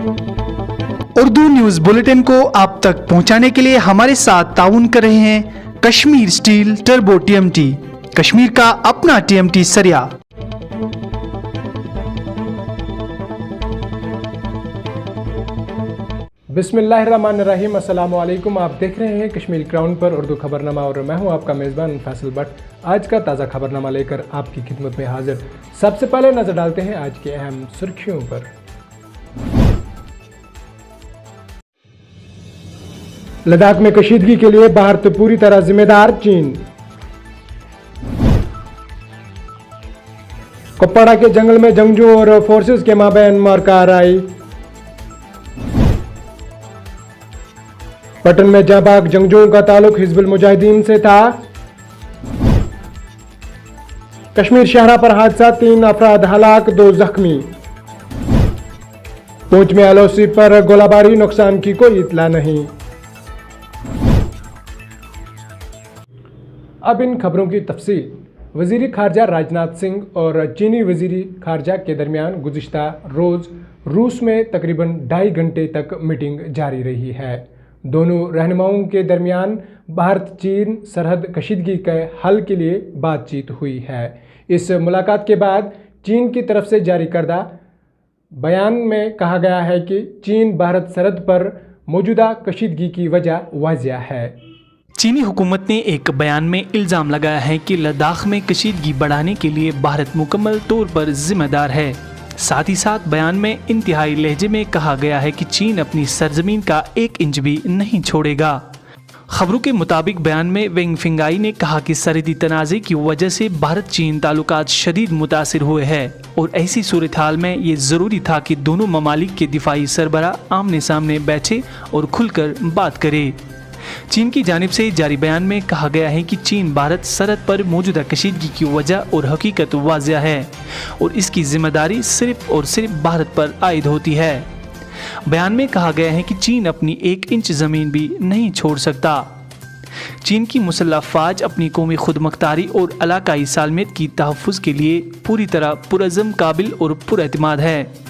Urdu news bulletin को आप तक पहुंचाने के लिए हमारे साथ ताउन कर रहे हैं Kashmir steel turbo TMT, Kashmir का अपना टीएमटी सरिया। बिस्मिल्लाहिर्रहमानिर्रहीम, अस्सलाम वालेकुम। आप देख रहे हैं कश्मीर क्राउन पर उर्दू खबरनामा और मैं हूं आपका मेज़बान फैसल भट्ट। आज का ताज़ा खबरनामा लेकर आपकी खिदमत में हाजिर। सबसे पहले नज़र डालते हैं आज की अहम सुर्खियों पर। लद्दाख में कशीदगी के लिए भारत पूरी तरह जिम्मेदार, चीन। कुपवाड़ा के जंगल में जंगजू और फोर्सेस के माबैन मारकाराई। पटन में जांबाग जंगजुओं का ताल्लुक हिजबुल मुजाहिदीन से था। कश्मीर शाहरा पर हादसा, 3 अफराद हलाक, 2 जख्मी। पूंछ में एलओसी पर गोलाबारी, नुकसान की कोई इतला नहीं। अब इन खबरों की तफसील। वज़ीर ख़ारजा राजनाथ सिंह और चीनी वज़ीर ख़ारजा के दरमियान गुज़िश्ता रोज़ रूस में तकरीबन 2.5 घंटे तक मीटिंग जारी रही है। दोनों रहनुमाओं के दरमियान भारत चीन सरहद कशीदगी के हल के लिए बातचीत हुई है। इस मुलाकात के बाद चीन की तरफ से जारी करदा बयान में कहा गया है कि चीन भारत सरहद पर मौजूदा कशीदगी की वजह वाज़िया है। चीनी हुकूमत ने एक बयान में इल्ज़ाम लगाया है कि लद्दाख में कशीदगी बढ़ाने के लिए भारत मुकम्मल तौर पर जिम्मेदार है। साथ ही साथ बयान में इंतहाई लहजे में कहा गया है कि चीन अपनी सरजमीन का 1 इंच भी नहीं छोड़ेगा। खबरों के मुताबिक बयान में वेंग फिंगाई ने कहा कि सरहदी तनाज़े की वजह से भारत चीन ताल्लुकात शदीद मुतासिर हुए हैं और ऐसी सूरत हाल में ये ज़रूरी था कि दोनों ममालिक के दिफाई सरबरा आमने सामने बैठे और खुलकर बात करे। चीन की जानिब से जारी बयान में कहा गया है कि चीन भारत सरहद पर मौजूदा कशीदगी की वजह और हकीकत वाज़िया है और इसकी जिम्मेदारी सिर्फ और सिर्फ भारत पर आयद होती है। बयान में कहा गया है कि चीन अपनी 1 इंच ज़मीन भी नहीं छोड़ सकता। चीन की मुसल्लह फ़ौज अपनी कौमी खुदमुख्तारी और इलाकाई सालमियत की तहफ़्फ़ुज़ के लिए पूरी तरह पुरअज़्म, काबिल और पुरएतमाद है।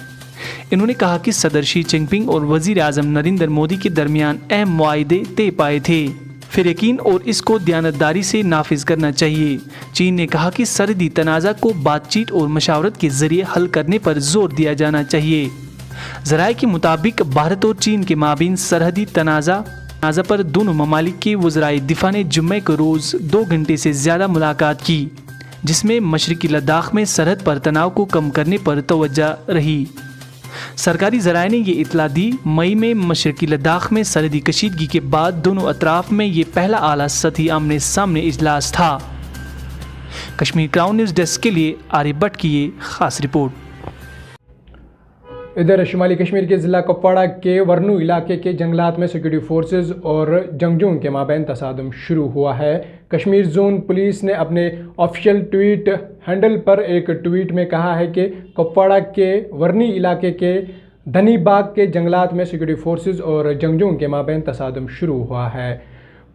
इन्होंने कहा कि सदर शी जिनपिंग और वज़ीर आज़म नरेंद्र मोदी के दरमियान अहम मुआहदे तय पाए थे, फिर यकीन और इसको दयानतदारी से नाफिज करना चाहिए। चीन ने कहा कि सरहदी तनाज़ा को बातचीत और मशावरत के जरिए हल करने पर जोर दिया जाना चाहिए। ज़राए के मुताबिक भारत और चीन के माबीन सरहदी तनाज़ा पर दोनों ममालिक के वज़राए दिफा ने जुम्मे को रोज़ 2 घंटे से ज़्यादा मुलाकात की, जिसमें मशरकी लद्दाख में सरहद पर तनाव को कम करने पर तवज्जो रही। सरकारी ज़राए ने ये इतला दी, मई में मशरकी लद्दाख में सरहदी कशीदगी के बाद दोनों अतराफ में ये पहला आला सतही आमने सामने इजलास था। कश्मीर क्राउन न्यूज़ डेस्क के लिए आरिफ भट्ट की ये खास रिपोर्ट। इधर शुमाली कश्मीर के ज़िला कुपवाड़ा के वर्नू इलाके के जंगलात में सिक्योरिटी फोर्सेस और जंगजुओं के माबैन तसादम शुरू हुआ है। कश्मीर जोन पुलिस ने अपने ऑफिशियल ट्वीट हैंडल पर एक ट्वीट में कहा है कि कुपवाड़ा के वर्नी इलाके के धनी बाग के जंगलात में सिक्योरिटी फोर्सेस और जंगजुओं के माबैन तसादम शुरू हुआ है।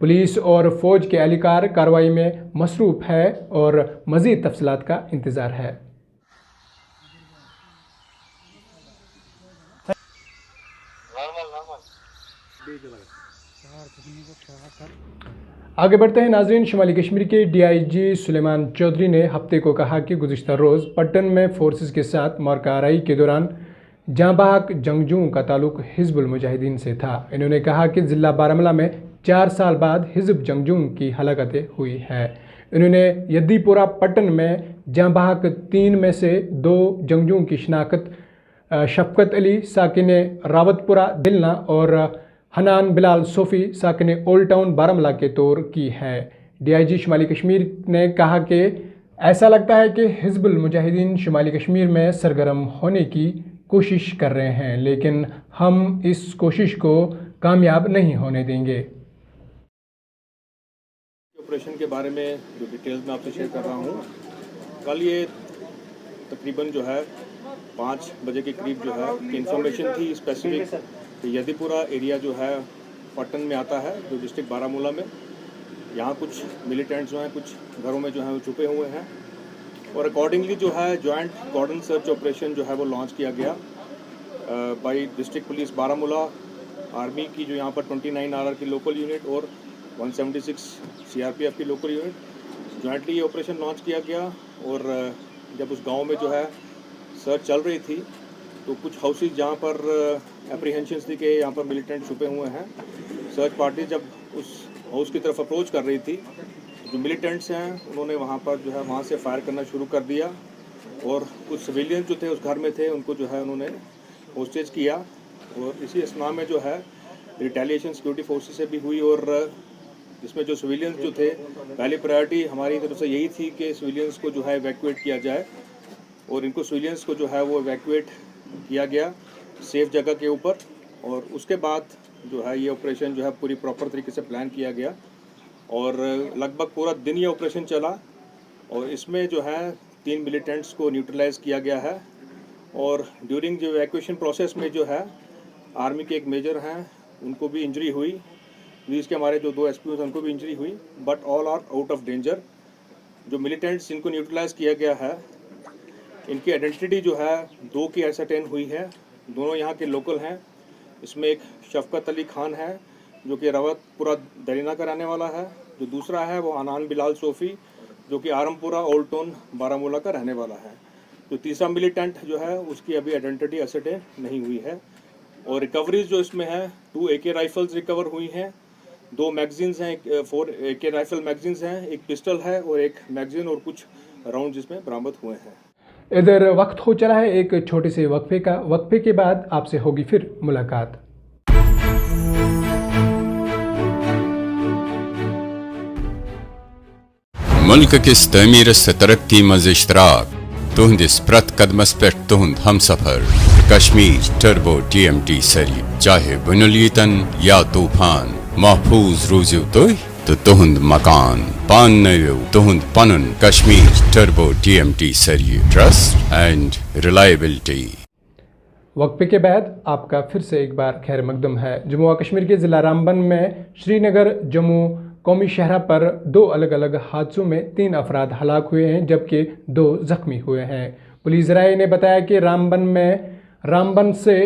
पुलिस और फ़ौज के एहलकार कार्रवाई में मसरूफ़ है और मज़ीद तफसीलात का इंतज़ार है। आगे बढ़ते हैं नाज़रीन। शुमाली कश्मीर के DIG सुलेमान चौधरी ने हफ्ते को कहा कि गुज़िश्ता रोज़ पट्टन में फोर्सेस के साथ मारकाराई के दौरान जांबाग जंगजुओं का ताल्लुक हिजबुल मुजाहिदीन से था। इन्होंने कहा कि ज़िला बारामूला में 4 साल बाद हिजब जंगजुओं की हलाकतें हुई है। इन्होंने यद्दीपुरा पट्टन में जांबाग 3 में से 2 जंगजुओं की शिनाख्त शफकत अली साकिन रावतपुरा दिलना और हनान बिलाल सोफ़ी साकिन ओल्ड टाउन बारामूला के तौर की है। DIG शुमाली कश्मीर ने कहा कि ऐसा लगता है कि हिजबुल मुजाहिदीन शुमाली कश्मीर में सरगर्म होने की कोशिश कर रहे हैं, लेकिन हम इस कोशिश को कामयाब नहीं होने देंगे। ऑपरेशन के बारे में जो डिटेल्स मैं आपसे शेयर कर रहा हूँ, कल ये तकरीबन जो है 5 बजे के करीब जो है इंफॉर्मेशन थी स्पेसिफिक यदीपुरा एरिया जो है पट्टन में आता है, जो डिस्ट्रिक्ट बारामूला में। यहाँ कुछ मिलिटेंट्स जो हैं कुछ घरों में जो हैं वो छुपे हुए हैं और अकॉर्डिंगली जो है जॉइंट कॉर्डन सर्च ऑपरेशन जो है वो लॉन्च किया गया। By district police Baramulla, army की जो यहाँ पर 29 RR की लोकल यूनिट और 176 CRPF की लोकल यूनिट जॉइंटली ये ऑपरेशन लॉन्च किया गया। और जब उस गांव में जो है सर्च चल रही थी तो कुछ हाउसेज जहाँ पर एप्रीहेंशंस थी कि यहाँ पर मिलिटेंट छुपे हुए हैं, सर्च पार्टी जब उस हाउस की तरफ अप्रोच कर रही थी, जो मिलिटेंट्स हैं उन्होंने वहाँ पर जो है वहाँ से फायर करना शुरू कर दिया और कुछ सिविलियन जो थे उस घर में थे उनको जो है उन्होंने होस्टेज किया। और इसी असना में जो है रिटेलिएशन सिक्योरिटी फोर्सेस से भी हुई और इसमें जो सिविलियंस जो थे, पहली प्रायोरिटी हमारी तरफ से यही थी कि सिविलियंस को जो है इवैक्यूएट किया जाए और इनको सिविलियंस को जो है वो इवैक्यूएट किया गया सेफ जगह के ऊपर। और उसके बाद जो है ये ऑपरेशन जो है पूरी प्रॉपर तरीके से प्लान किया गया और लगभग पूरा दिन ये ऑपरेशन चला और इसमें जो है 3 मिलिटेंट्स को न्यूट्रलाइज किया गया है। और ड्यूरिंग जो इवैक्यूएशन प्रोसेस में जो है आर्मी के एक मेजर हैं उनको भी इंजरी हुई, पुलिस के हमारे जो 2 SPOs हैं उनको भी इंजरी हुई, but all are out of danger. जो मिलिटेंट्स जिनको न्यूट्रलाइज किया गया है इनकी आइडेंटिटी जो है 2 की एसरटेन हुई है, दोनों यहाँ के लोकल हैं। इसमें एक शफकत अली खान है जो कि रवतपुरा दरीना का रहने वाला है, जो दूसरा है वो अनान बिलाल सोफ़ी जो कि आरमपुरा ओल्ड टाउन बारामूला का रहने वाला है। जो तीसरा मिलिटेंट जो है उसकी अभी आइडेंटिटी एसरटेन नहीं हुई है। और रिकवरीज जो इसमें है 2 AK राइफल्स रिकवर हुई हैं, 2 मैगजीन्स हैं, 4 AK राइफल मैगजीन्स हैं, एक पिस्टल है और एक मैगजीन और कुछ राउंड जिसमें बरामद हुए हैं। इधर वक्त हो चला है एक छोटे से वक्फे का। वक्फे के बाद आपसे होगी फिर मुलाकात। मुल्क किस तमीर से तरक्की मज इश्तराक तुहंदिस प्रत कदमस पे तुहंद हम सफर कश्मीर टर्बो TMT सरी, चाहे बुनुलीतन या तूफान महफूज रूजू तो तुहंद मकान पान नयो तुहंद पनुन कश्मीर टर्बो TMT सरी, ट्रस्ट एंड रिलायबिलिटी। वक्फे के बाद आपका फिर से एक बार खैर मकदम है। जम्मू व कश्मीर के ज़िला रामबन में श्रीनगर जम्मू कौमी शहरा पर 2 अलग अलग हादसों में 3 अफराद हलाक हुए हैं जबकि 2 जख्मी हुए हैं। पुलिस राय ने बताया कि रामबन से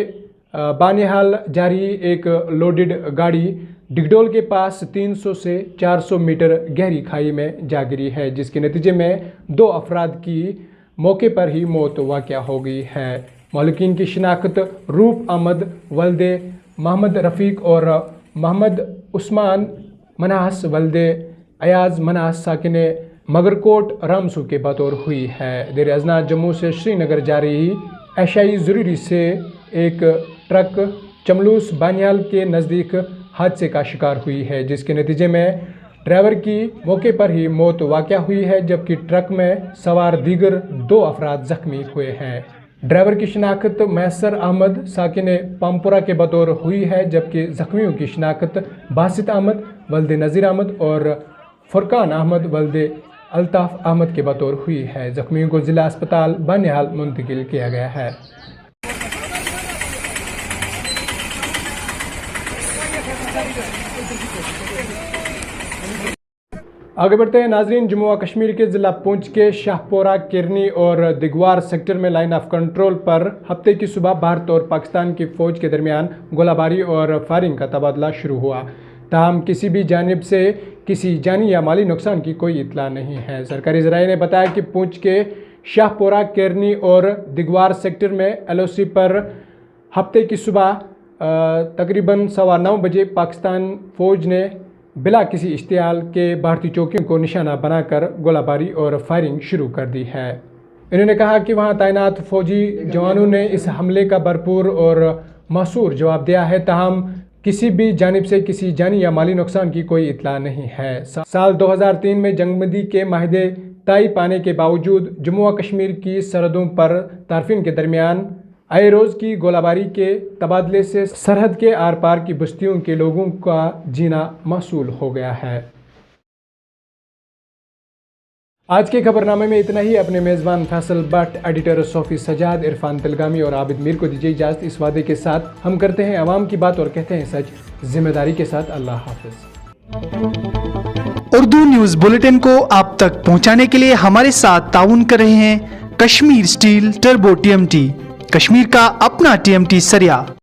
बानिहाल जारी एक लोडेड गाड़ी डिगडोल के पास 300 से 400 मीटर गहरी खाई में जा गिरी है, जिसके नतीजे में 2 अफराद की मौके पर ही मौत वाक़या हो गई है। मालिकीन की शिनाख्त रूप अहमद वल्दे मोहम्मद रफ़ीक और मोहम्मद उस्मान मनास वल्दे अयाज मनास साकिने मगरकोट रामसू के बतौर हुई है। देर अजना जम्मू से श्रीनगर जा रही एशियाई ज़रूरी से एक ट्रक चमलूस बानियाल के नज़दीक हादसे का शिकार हुई है, जिसके नतीजे में ड्राइवर की मौके पर ही मौत वाक़या हुई है जबकि ट्रक में सवार दीगर 2 अफराद जख्मी हुए हैं। ड्राइवर की शिनाख्त मैसर अहमद साकिन पामपुरा के बतौर हुई है जबकि जख्मियों की शिनाख्त बासित अहमद वल्दे नज़ीर अहमद और फुरकान अहमद वल्दे अल्ताफ़ अहमद के बतौर हुई है। जख्मियों को ज़िला अस्पताल बानिहाल मुंतकिल किया गया है। आगे बढ़ते हैं नाजरीन। जम्मू व कश्मीर के ज़िला पुंछ के शाहपोरा, किरनी और दिगवार सेक्टर में लाइन ऑफ कंट्रोल पर हफ्ते की सुबह भारत और पाकिस्तान की फ़ौज के दरमियान गोलाबारी और फायरिंग का तबादला शुरू हुआ। ताहम किसी भी जानिब से किसी जानी या माली नुकसान की कोई इतला नहीं है। सरकारी ज़राए ने बताया कि पुंछ के शाहपोरा, किरनी और दिगवार सेक्टर में LOC पर हफ्ते की सुबह तकरीबन 9:15 बजे पाकिस्तान फ़ौज ने बिला किसी इश्तियाल के भारतीय चौकियों को निशाना बनाकर गोलाबारी और फायरिंग शुरू कर दी है। इन्होंने कहा कि वहां तैनात फौजी जवानों ने इस हमले का भरपूर और मसूर जवाब दिया है, ताहम किसी भी जानिब से किसी जानी या माली नुकसान की कोई इतला नहीं है। साल 2003 में जंगबंदी के माहिदे तय पाने के बावजूद जम्मू व कश्मीर की सरहदों पर तारफिन के दरमियान आए रोज़ की गोलाबारी के तबादले से सरहद के आर पार की बस्तियों के लोगों का जीना मसूल हो गया है। आज के खबरनामे में इतना ही। अपने मेज़बान फैसल भट्ट, एडिटर सोफ़ी सजाद, इरफान तिलगामी और आबिद मीर को दीजिए इजाज़त इस वादे के साथ हम करते हैं अवाम की बात और कहते हैं सच जिम्मेदारी के साथ। अल्लाह हाफिज़। उर्दू न्यूज़ बुलेटिन को आप तक पहुंचाने के लिए हमारे साथ ताउन कर रहे हैं Kashmir steel turbo TMT। Kashmir का अपना TMT सरिया।